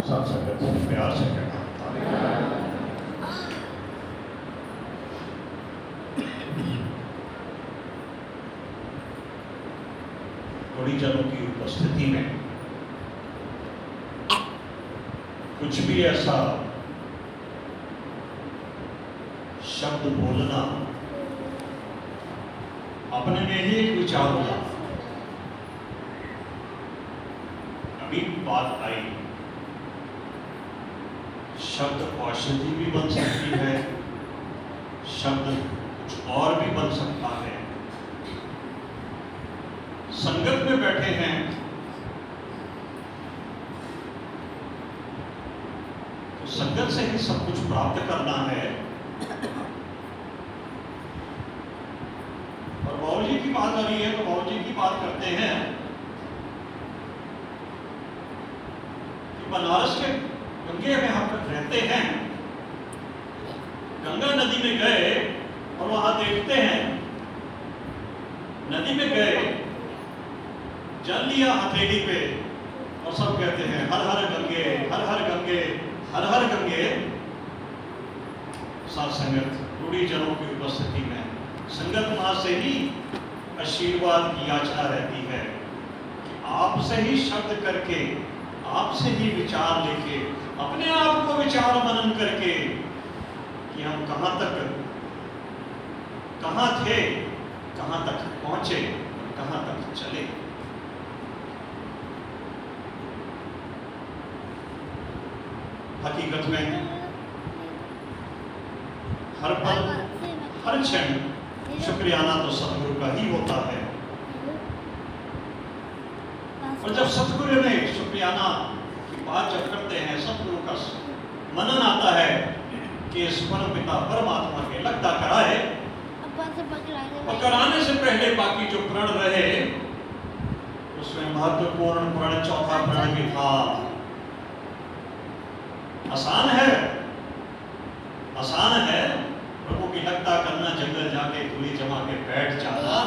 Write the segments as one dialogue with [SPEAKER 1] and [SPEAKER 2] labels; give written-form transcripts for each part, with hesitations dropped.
[SPEAKER 1] सब संगत से प्यार से कहना। थोड़ी जनों की उपस्थिति में कुछ भी ऐसा शब्द बोलना अपने में ही एक विचार होगा। अभी बात आई, शब्द औषधि भी बन सकती है, शब्द कुछ और भी बन सकता है। संगत में बैठे हैं तो संगत से ही सब कुछ प्राप्त करना है। और बाबूजी की बात आ रही है तो बाबूजी की बात करते हैं कि बनारस के गंगे में हम रहते हैं, गंगा नदी में गए और वहां देखते हैं, नदी में गए, जल लिया हथेली पे और सब कहते हैं हर हर गंगे, हर हर गंगे, हर हर गंगे। साथ संगत रूढ़ी जनों की उपस्थिति में संगत मां से ही आशीर्वाद की याचना रहती है कि आपसे ही शब्द करके, आपसे ही विचार लेके, अपने आप को विचार मनन करके कि हम कहां तक, कहां थे, कहां तक पहुंचे और कहां तक चले। हकीकत में हर पल, हर क्षण शुक्रियाना तो सतगुरु का ही होता है। और जब सतगुरु ने शुक्रियाना की बात जब करते हैं, सतगुरु का मनन आता है कि इस परम पिता परमात्मा के लगता कराए, और कराने से पहले बाकी जो प्रण रहे उसमें महत्वपूर्ण प्रण चौथा प्रण भी था। आसान है, आसान है प्रभु की लगता करना, जंगल जाके धूली जमा के बैठ जाना,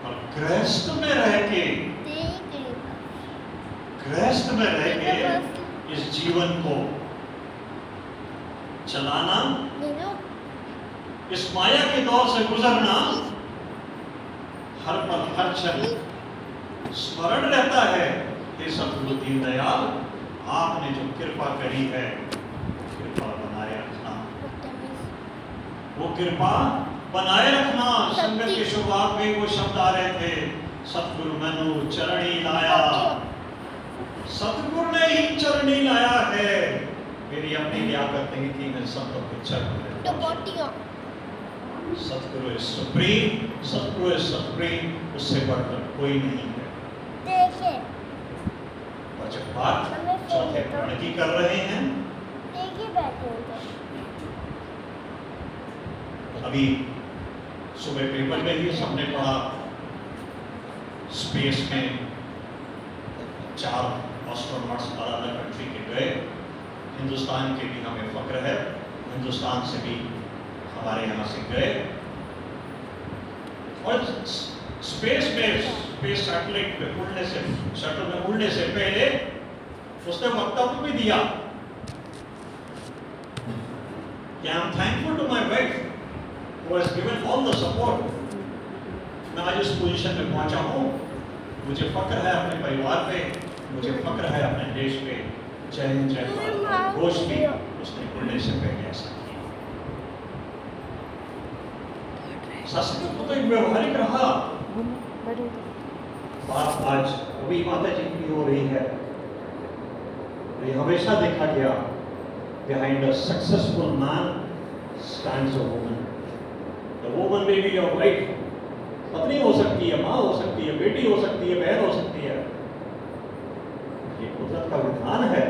[SPEAKER 1] और गृहस्थ में रह के, गृहस्थ में रह के इस जीवन को चलाना, इस माया के दौर से गुजरना, हर पल हर क्षण स्मरण रहता है कि सतगुरु दीनदयाल आपने जो कृपा करी है, कृपा बनाए रखना, वो कृपा बनाए रखना। संगत की शुरुआत में वो शब्द आ रहे थे, सतगुरु मैनू चरणी लाया, सतगुरु ने ही चरणी लाया है, मेरी अपनी लियाकत नहीं थी, मैं सब कुछ चरण। सतगुरु is supreme, Satguru is supreme, उससे बढ़कर कोई नहीं है। और जब बात चौथे प्रण की कर रहे हैं, अभी सुबह पेपर में ही सबने पढ़ा, स्पेस में 4 एस्ट्रोनॉट्स अलग अलग कंट्री के गए। हिंदुस्तान के भी हमें फक्र है, हिंदुस्तान से भी हमारे यहाँ से गए, और स्पेस में, स्पेस सैटेलाइट पे उड़ने से, शटल में उड़ने से पहले उसने वक्तव्य भी दिया कि I am thankful to my wife who has given all the support. मैं आज इस पोजीशन में पहुंचा हूं, मुझे फक्र है अपने परिवार पे, मुझे फक्र है अपने देश पे। जय हिंद, जय भारत। घोष भी उसने उड़ने से पहले ऐसा किया। संस्कृत तो एक व्यवहारिक रहा। बात आज अभी माता जी की हो रही है, ये हमेशा देखा गया, behind a successful man stands a woman. The woman may be your wife, पत्नी हो सकती है, माँ हो सकती है, बेटी हो सकती है, बहन हो सकती है, ये कुदरत का विधान है।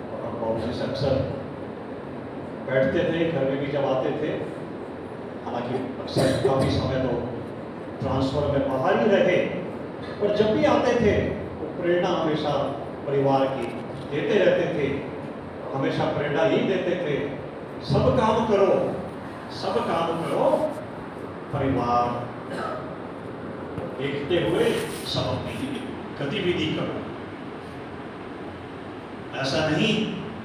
[SPEAKER 1] और हम बाबूजी से अक्सर बैठते थे, घर में भी जब आते थे, हालांकि अक्सर काफी समय तो ट्रांसफर में बाहर ही रहे, पर जब भी आते थे वो प्रेरणा हमेशा परिवार की देते रहते थे, हमेशा प्रेरणा ही देते थे, सब काम करो, सब काम करो, परिवार देखते हुए सब अपनी गतिविधि करो। ऐसा नहीं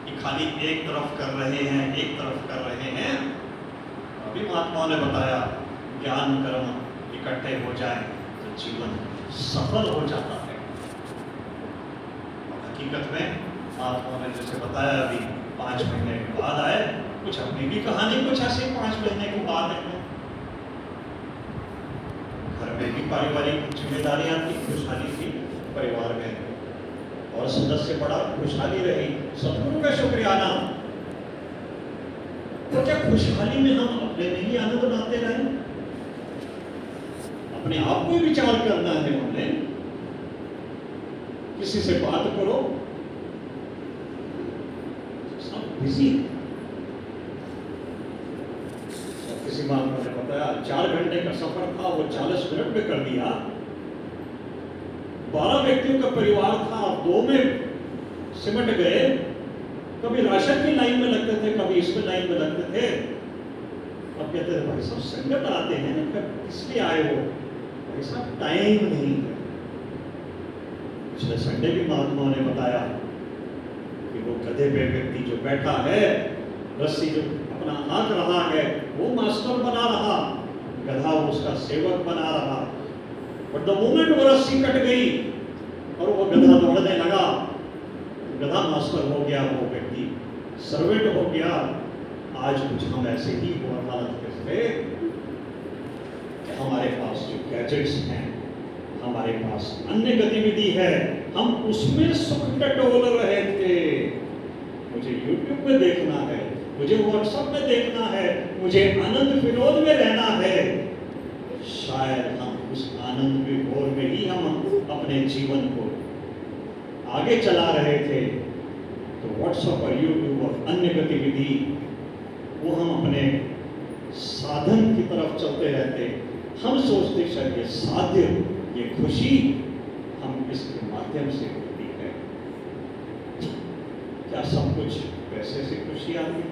[SPEAKER 1] कि खाली एक तरफ कर रहे हैं, एक तरफ कर रहे हैं। अभी महात्माओं ने बताया ज्ञान कर्म इकट्ठे हो जाए तो जीवन सफल हो जाता है। और हकीकत में महात्माओं ने जैसे बताया अभी 5 महीने के बाद आए, कुछ अपनी भी कहानी कुछ ऐसे 5 महीने की बात है। घर में भी पारिवारिक जिम्मेदारियां थी, खुशहाली थी परिवार में, और सदस्य बड़ा खुशहाली रही, सतगुरु का शुक्रियाना। तो क्या खुशहाली में हम अपने में ही आनंद बनाते रहे? अपने आप को विचार करना है हमने। किसी से बात करो, सब बिजी। किसी महात्मा ने बताया 4 घंटे का सफर था, वो 40 मिनट में कर दिया। 12 व्यक्तियों का परिवार था, 2 में सिमट गए। कभी राशन की लाइन में लगते थे, कभी इसमें लाइन में लगते थे। अब कहते थे भाई साहब संगत आते हैं ना, किसलिए आए हो? भाई साहब टाइम नहीं है। पिछले संडे भी महात्माओं ने बताया कि वो गधे पे व्यक्ति जो बैठा है, रस्सी जो अपना हाँक रहा है, वो मास्टर बना रहा, गधा उसका सेवक बना रहा। बट द मोमेंट वो रस्सी कट गई और वो गधा दौड़ने लगा, गधा मास्टर हो गया, वो व्यक्ति सर्वेंट हो गया। आज कुछ हम ऐसे ही हुआ हालत थे कि हमारे पास जो गैजेट्स हैं, हमारे पास अन्य गतिविधि है, हम उसमें सुख टटोल रहे थे। मुझे YouTube में देखना है, मुझे WhatsApp में देखना है, मुझे आनंद विनोद में रहना है। शायद हम उस आनंद विभोर में ही हम अपने जीवन को आगे चला रहे थे। तो WhatsApp और YouTube और अन्य गतिविधि वो हम अपने साधन की तरफ चलते रहते। हम सोचते शायद ये साध्य, ये खुशी हम इसके माध्यम से होती है। क्या सब कुछ पैसे से खुशी आती है?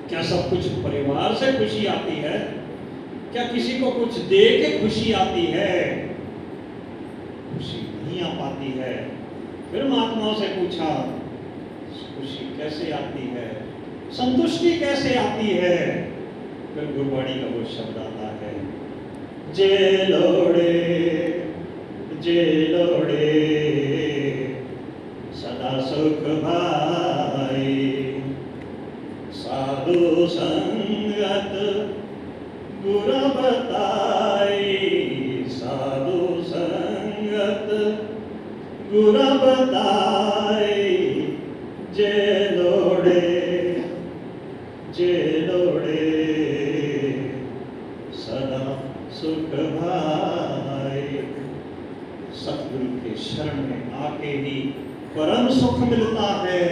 [SPEAKER 1] क्या सब कुछ परिवार से खुशी आती है? क्या किसी को कुछ दे के खुशी आती है? खुशी नहीं आ पाती है। फिर महात्माओं से पूछा खुशी कैसे आती है, संतुष्टि कैसे आती है? फिर गुरबाणी का वो शब्द आता है, जे लोड़े सदा सुख भाई, साधु संगत गुर बताई, साधु संगत गुर बताई। जे लोड़े सदा सुख भाई। सतगुरु के शरण में आके ही परम सुख मिलता है।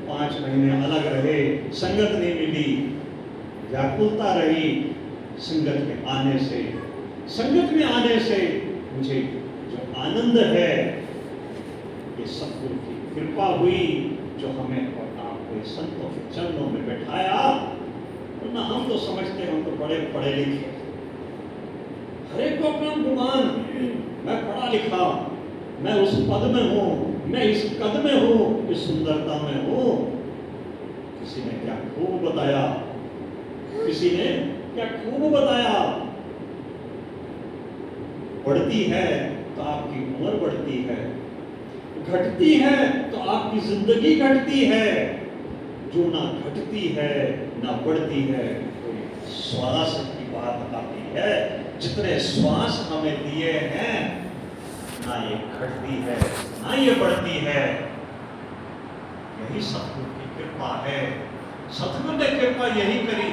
[SPEAKER 1] 5 महीने अलग रहे, संगत नहीं मिली, व्याकुलता रही। संगत में आने से मुझे जो आनंद है, ये सतगुरु की कृपा हुई जो हमें और आपको संतों के चरणों में बैठाया। वरना हम तो समझते हैं हम तो बड़े पढ़े लिखे, हर एक को अपना गुमान, मैं पढ़ा लिखा, मैं उस पद में हूँ, मैं इस कद में हूँ, इस सुंदरता में हूँ। किसी ने क्या खूब बताया, किसी ने क्या खूब बताया। बढ़ती है तो आपकी उम्र बढ़ती है, घटती है तो आपकी जिंदगी घटती है। जो ना घटती है ना बढ़ती है, कोई श्वास की बात आती है। जितने श्वास हमें दिए हैं, ना ये घटती है ना ये बढ़ती है। यही सतगुरु की कृपा है। सतगुरु ने कृपा यही करी,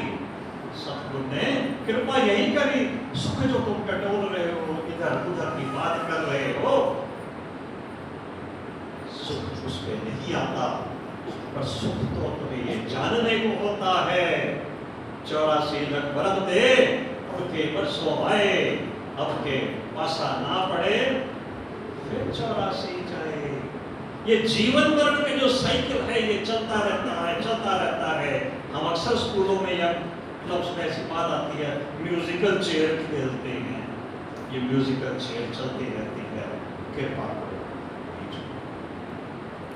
[SPEAKER 1] सतगुरु ने कृपा यही करी। सुख जो तुम टटोल रहे हो, इधर उधर की बात कर रहे हो, सुख उस पे नहीं आता। पर सुख तो तुम्हें ये जानने को होता है, 84 लख बरत दे, अब के बरसों आए, अब के पासा ना पड़े, फिर 84 जाए। ये जीवन मरण के जो साइकिल है, ये चलता रहता है। हम अक्सर स्कूलों में या क्लब्स में ऐसी बात आती है, म्यूजिकल चेयर खेलते हैं। ये म्यूजिकल चेयर चलती रहती है। कृपा करो,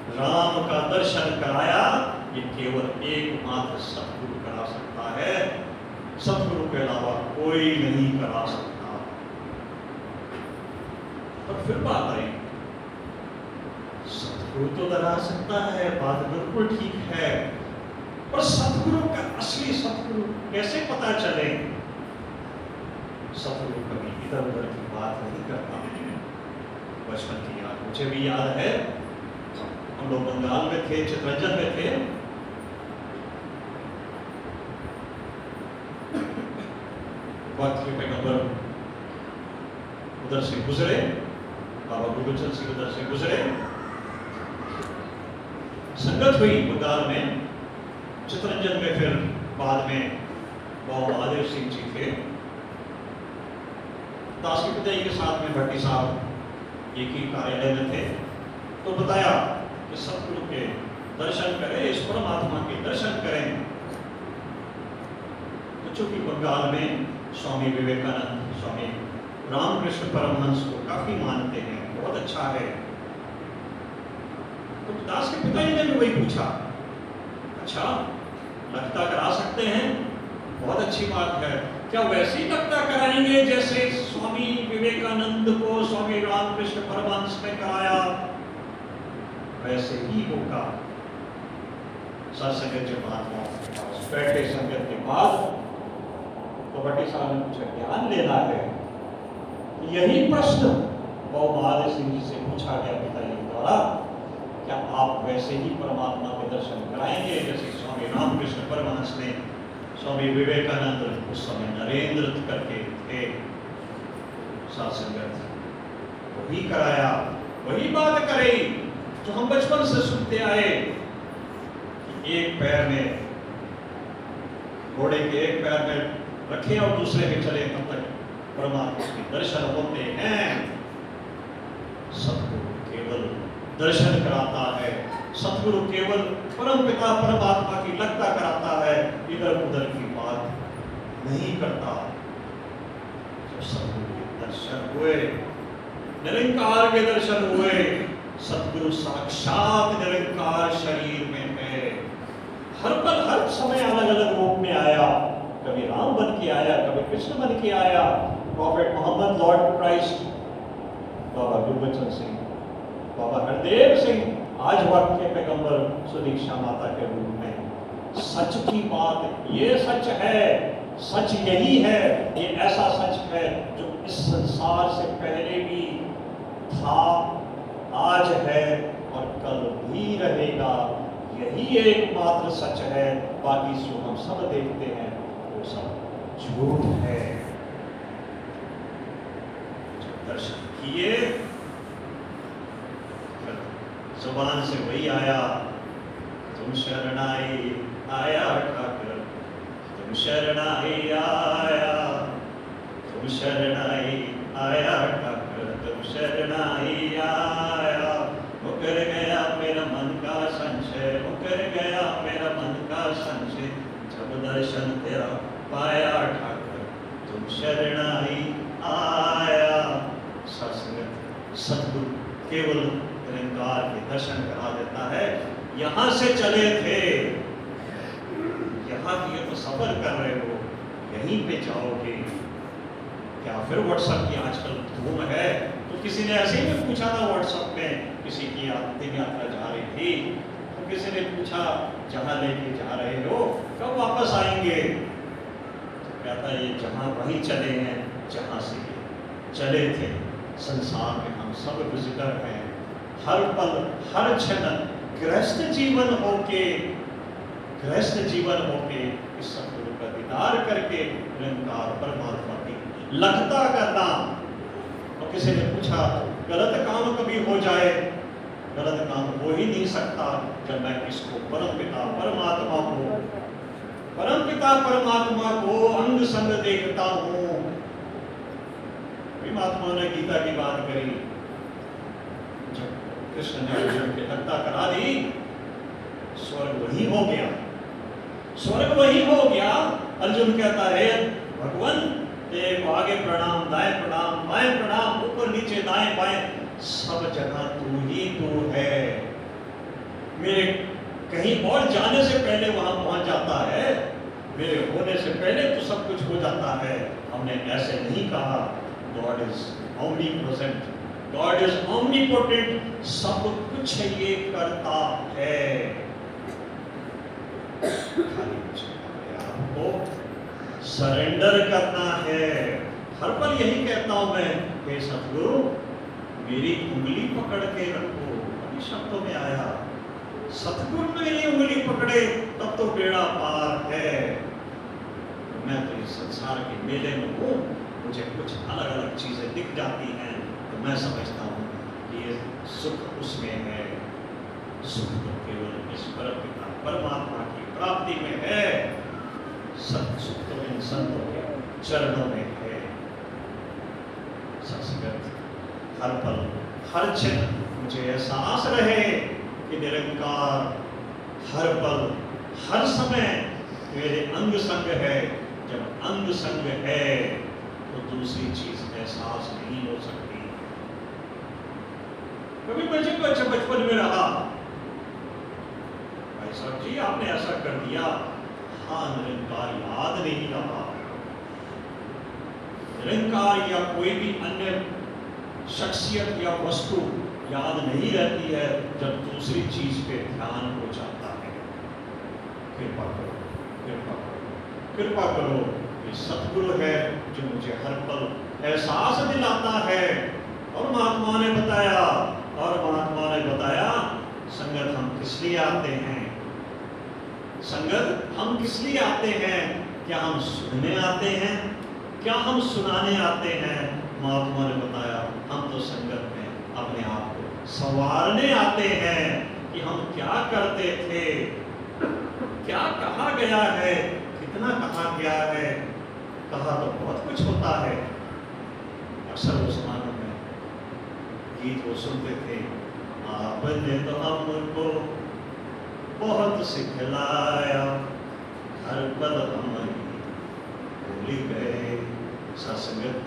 [SPEAKER 1] राम का दर्शन कराया, ये केवल एकमात्र सतगुरु करा सकता है, सतगुरु के अलावा कोई नहीं करा सकता। और फिर बात आई, सतगुरु तो डरा सकता है, बात बिल्कुल ठीक है, पर सतगुरु का असली सतगुरु कैसे पता चले? सतगुरु कभी इधर उधर की बात नहीं करता। बचपन की याद मुझे भी याद है, हम लोग बंगाल में थे, चित्रंजन में थे। वक्त के पैगंबर उधर से गुजरे, बाबा गोविंद सिंह उधर से गुजरे, संगत हुई बंगाल में, चित्रंजन में, फिर बाद में बाबा महादेव सिंह जी थे, दास के पिता के साथ में भट्टी साहब एक ही कार्यालय में थे। तो बताया कि सतगुरु के दर्शन करें, इस परमात्मा के दर्शन करें। तो चूंकि बंगाल में स्वामी विवेकानंद, स्वामी रामकृष्ण परमहंस को काफी मानते हैं, बहुत अच्छा है। तो दास के पिताजी ने भी वही पूछा, अच्छा लगता करा सकते हैं, बहुत अच्छी बात है, क्या वैसे ही लगता कराएंगे जैसे स्वामी विवेकानंद को स्वामी रामकृष्ण परमहंस ने कराया? वैसे ही होगा। सत्संग जब महात्मा बैठे संगत के बाद, तो भट्टी साहब ने पूछा, ज्ञान लेना है? यही प्रश्न बाबा महादेव सिंह जी से पूछा गया पिताजी द्वारा, क्या आप वैसे ही परमात्मा के दर्शन कराएंगे जैसे स्वामी रामकृष्ण परमहंस ने स्वामी विवेकानंद उस समय नरेंद्र करके थे? सत्संगत वही कराया, वही बात करी जो हम बचपन से सुनते आए कि एक पैर में घोड़े के एक पैर में रखे और दूसरे में चले, तब तक परमात्मा के दर्शन होते हैं। सतगुरु केवल दर्शन कराता है, सतगुरु केवल परम पिता परमात्मा की लगता कराता है, इधर उधर की बात नहीं करता। जब सतगुरु के दर्शन हुए, निरंकार के दर्शन हुए, सतगुरु साक्षात निरंकार शरीर में है, हर पल हर समय अलग अलग रूप में आया, कभी राम बन के आया, कभी कृष्ण बन के आया, प्रॉफेट मोहम्मद लॉर्ड क्राइस्ट, बाबा गुरबचन सिंह, बाबा हरदेव सिंह, आज वक्त के पैगंबर सुदीक्षा माता के रूप में। सच की बात ये सच है, सच यही है, ये ऐसा सच है जो इस संसार से पहले भी था, आज है और कल भी रहेगा। यही एकमात्र सच है, बाकी जो हम सब देखते हैं वो सब झूठ है। दर्शन किए, जुबान से वही आया, तुम शरणाई आया ठाकर, तुम शरणाई आया, तुम शरणाई आया ठाकर, तुम शरणाई आया। मुकर गया मेरा मन का संशय, मुकर गया मेरा मन का संशय, जब दर्शन तेरा पाया ठाकर, तुम शरणाई आया। सतगुरु केवल निरंकार के दर्शन करा देता है। यहाँ से चले थे, यहाँ की तो सफर कर रहे हो, यहीं पे जाओगे क्या? फिर व्हाट्सएप की आजकल धूम है, तो किसी ने ऐसे ही पूछा था व्हाट्सएप में, किसी की तीन यात्रा जा रही थी, तो किसी ने पूछा जहाँ लेके जा रहे हो, कब वापस आएंगे? तो कहता ये जहाँ वहीं चले हैं जहाँ से चले थे। संसार में हम सब विजिटर हैं, हर पल हर क्षण गृहस्थ जीवन होके इस सतगुरु का दीदार करके निरंकार परमात्मा की लगता करना। और किसी ने पूछा गलत काम कभी हो जाए? गलत काम हो ही नहीं सकता जब मैं इसको परमपिता परमात्मा को अंग संग देखता हूँ। महात्मा ने गीता की बात करी, जब कृष्ण ने अर्जुन की हत्या करा दी, स्वर्ग वही हो गया, स्वर्ग वही हो गया। अर्जुन कहता है भगवान तेरे आगे प्रणाम, दाएं प्रणाम, बाएं प्रणाम, ऊपर नीचे दाएं बाएं, सब जगह तू ही तू है। कहीं और जाने से पहले वहां पहुंच जाता है, मेरे होने से पहले तो सब कुछ हो जाता है। हमने ऐसे नहीं कहा। God is omnipresent, God is omnipotent, सब कुछ ये करता है। खाली मुझे अपने आप को सरेंडर करना है। हर पल यही कहता हूं मैं, हे सतगुरु मेरी उंगली पकड़ के रखो। अभी शब्दों में आया, सतगुरु मेरी उंगली पकड़े तब तो बेड़ा पार है। मैं तो इस संसार के मेले में हूँ, मुझे कुछ अलग अलग चीजें दिख जाती हैं तो मैं समझता हूँ कि ये सुख उसमें है। सुख तो केवल ईश्वर पिता परमात्मा की प्राप्ति में है। सत सुख तो इन संतों के चरणों में है। सत्संगत हर पल हर क्षण मुझे एहसास रहे कि निरंकार हर पल हर समय मेरे अंग संग है। जब अंग संग है तो दूसरी चीज एहसास नहीं हो सकती। कभी बचपन में रहा, भाई साहब जी आपने ऐसा कर दिया, हाँ निरंकार याद नहीं रहा। निरंकार या कोई भी अन्य शख्सियत या वस्तु याद नहीं रहती है जब दूसरी चीज पे ध्यान हो जाता है। कृपा करो, कृपा करो, कृपा करो। ये सतगुरु है जो मुझे हर पल एहसास दिलाता है। और महात्मा ने बताया संगत हम किस लिए आते हैं। संगत हम किस लिए आते हैं? क्या हम सुनने आते हैं? क्या हम सुनाने आते हैं? महात्मा ने बताया हम तो संगत में अपने आप को संवारने आते हैं कि हम क्या करते थे, क्या कहा गया है, कितना कहा गया है। कहा तो बहुत कुछ होता है। अक्सर उस जमाने में गीत वो सुनते थे, आपने तो हमको बहुत सिखलाया, हर पल हम भूल गए। सत्संगत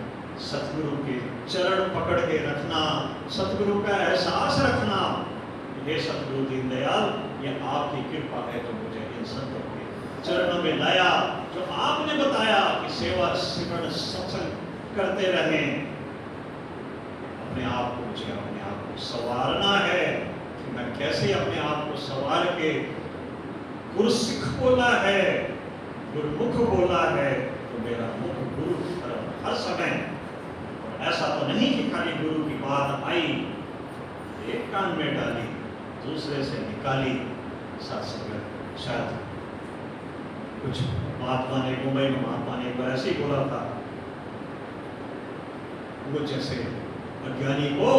[SPEAKER 1] सतगुरु के चरण पकड़ के रखना, सतगुरु का एहसास रखना। हे सतगुरु दीनदयाल, ये आपकी कृपा है जो मुझे इन संतों के चरणों में लाया। जो आपने बताया कि सेवा सिमरण सत्संग करते रहें, अपने आप को मुझे अपने आप को संवारना है कि मैं कैसे अपने आप को संवार के गुरसिख बोला है, गुरमुख बोला है, तो मेरा मुख गुरु तरफ हर समय। और ऐसा तो नहीं कि खाली गुरु की बात आई, एक कान में डाली, दूसरे से निकाली। सत्संग शायद कुछ महात्मा ने मुंबई में महात्मा ने एक बार ऐसे ही बोला था, वो जैसे अज्ञानी को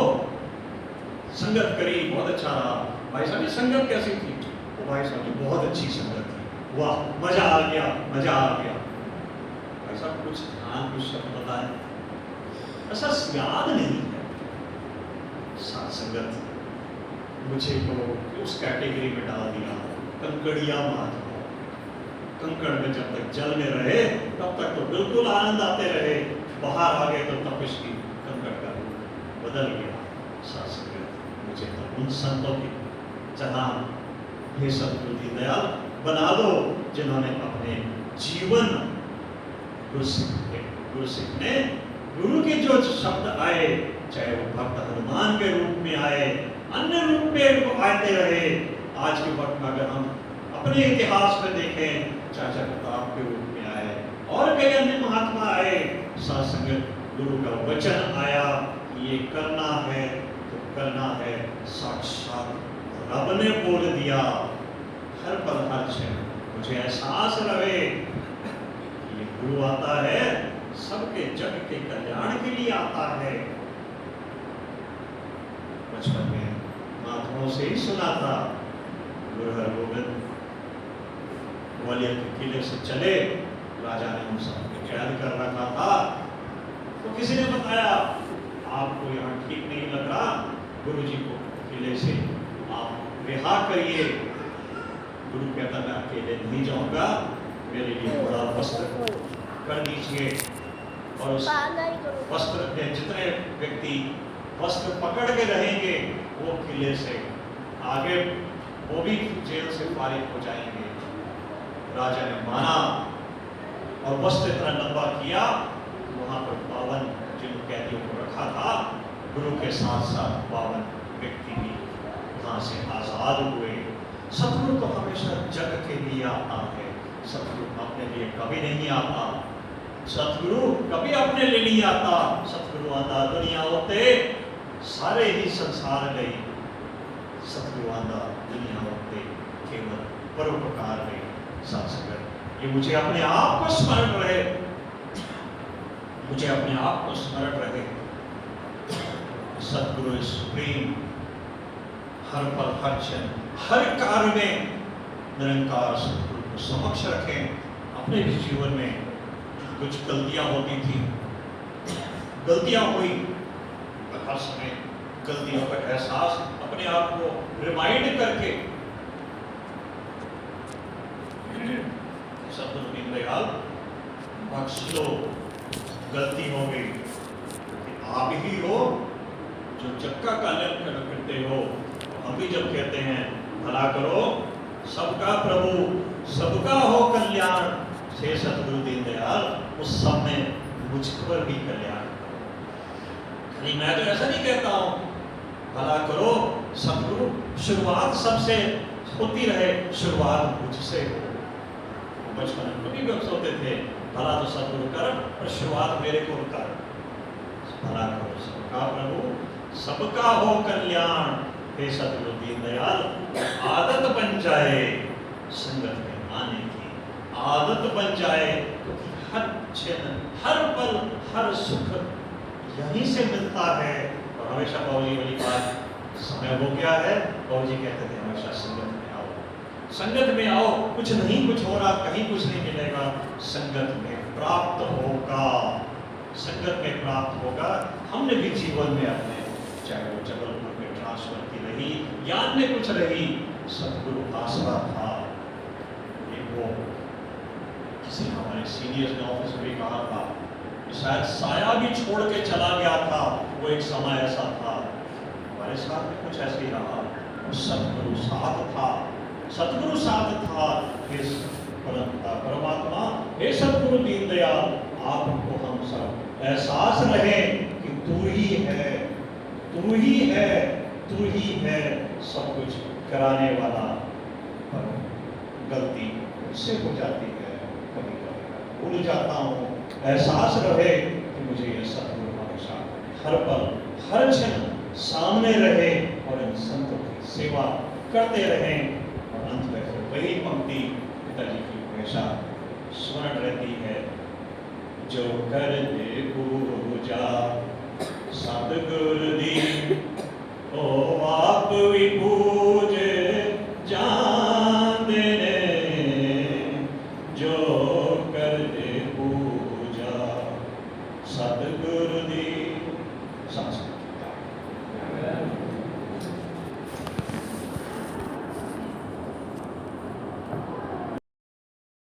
[SPEAKER 1] संगत करी बहुत अच्छा रहा। भाई साहब संगत कैसी थी? वो भाई साहब जी बहुत अच्छी संगत थी, वाह मजा आ गया, मजा आ गया। भाई साहब कुछ ध्यान कुछ शब्द बताए, ऐसा याद नहीं है। संगत मुझे तो उस कैटेगरी में डाल दिया, कंकड़िया महात्मा। कंकड़ में जब तक जल में रहे तब तक तो बिल्कुल आनंद आते रहे, बाहर आ गए तो तपिश की कंकड़ का रूप बदल गया। सत्संगत मुझे तो उन संतों की जनाब हे सतगुरु दीनदयाल बना दो जिन्होंने अपने जीवन गुरसिख ने गुरु के जो शब्द आए, चाहे वो भक्त हनुमान के रूप में आए, अन्य रूप में आते रहे। आज के वक्त में अगर हम अपने इतिहास में देखें, चाचा प्रताप के रूप में आए और कई अन्य महात्मा आए। सत्संगत गुरु का वचन आया कि ये करना है तो करना है, साक्षात रब ने बोल दिया। हर पल हर क्षण मुझे एहसास रहे कि ये गुरु आता है, सबके जग के कल्याण के लिए आता है। बचपन में महात्माओं से ही सुना था, गुरु हरगोविंद ग्वालियर के किले से चले, राजा ने उन सबको कैद कर रखा था। तो किसी ने बताया आपको यहाँ ठीक नहीं लग रहा, गुरु जी को किले से आप रिहा करिए। गुरु कहता मैं अकेले नहीं जाऊंगा, मेरे लिए बड़ा वस्त्र कर दीजिए। और उस वस्त्र के जितने व्यक्ति वस्त्र पकड़ के रहेंगे वो किले से आगे वो भी जेल से फारिग हो जाएंगे। राजा ने माना और वस्त्र इतना लंबा किया, वहां पर 52 जिन कैदियों को रखा था, गुरु के साथ साथ 52 व्यक्ति भी वहां से आजाद हुए। सतगुरु तो हमेशा जग के लिए आता है, सतगुरु अपने लिए कभी नहीं आता। सतगुरु कभी अपने लिए नहीं आता। सतगुरु आंदा दुनिया होते सारे ही संसार गई, सतगुरु आंदा दुनिया होते केवल परोपकार गई। संस्कृत ये मुझे अपने आप को स्मरण रहे, मुझे अपने आप को स्मरण रहे। सतगुरु इस प्रेम हर पल हर क्षण हर कार्य में निरंकार सतगुरु को समक्ष रखें। अपने भी जीवन में कुछ गलतियां होती थी, गलतियां हुई, पर हर समय गलतियों का एहसास अपने आप को रिमाइंड करके सतगुरु दीनदयाल बख्श लो, गलती हो गई, आप ही हो जो जग का कल्याण करते हो। हम भी जब कहते हैं भला करो सबका प्रभु सबका हो कल्याण, से सतगुरु दीनदयाल उस सब में मुझ पर भी कल्याण करो। नहीं, मैं तो ऐसा नहीं कहता हूं भला करो सतगुरु, शुरुआत सबसे होती रहे, शुरुआत मुझसे हो। बचपन में कभी भी हम सोचते थे भला तो सतगुरु कर, और शुरुआत मेरे को कर। भला करो सबका प्रभु सबका हो कल्याण, हे सतगुरु दीनदयाल आदत बन जाए संगत में आने की, आदत बन जाए, क्योंकि हर क्षण हर पल हर सुख यहीं से मिलता है। और हमेशा बाबूजी वाली बात, समय हो गया है, बाबूजी कहते थे हमेशा संगत में आओ, संगत में आओ, कुछ नहीं कुछ हो रहा, कहीं कुछ नहीं मिलेगा, संगत में प्राप्त होगा, संगत में प्राप्त होगा। हमने भी जीवन में अपने, चाहे वो जबलपुर में ट्रांसफर की रही या अन्य कुछ रही, सतगुरु आसरा था। एक वो किसी हमारे सीनियर्स ने ऑफिस में भी कहा था, शायद साया भी छोड़ के चला गया था, वो एक समय ऐसा था। हमारे साथ में कुछ ऐसे ही रहा, सतगुरु साथ था, सतगुरु साथ था। इस परमात्मा हे सतगुरु दीनदयाल, आपको हम सब एहसास रहे कि तू ही है, तू ही है, तू ही है सब कुछ कराने वाला। पर गलती मुझसे हो जाती है, कभी कभी भूल जाता हूँ। एहसास रहे कि मुझे यह सतगुरु हमेशा हर पल हर क्षण सामने रहे और इन संतों की सेवा करते रहें। और अंत में फिर वही पंक्ति पिताजी की हमेशा स्मरण रहती है, जो कर दे पूजा सतगुरु दी, ओ आप भी पूज जान देने, जो कर दे पूजा सतगुरु दी।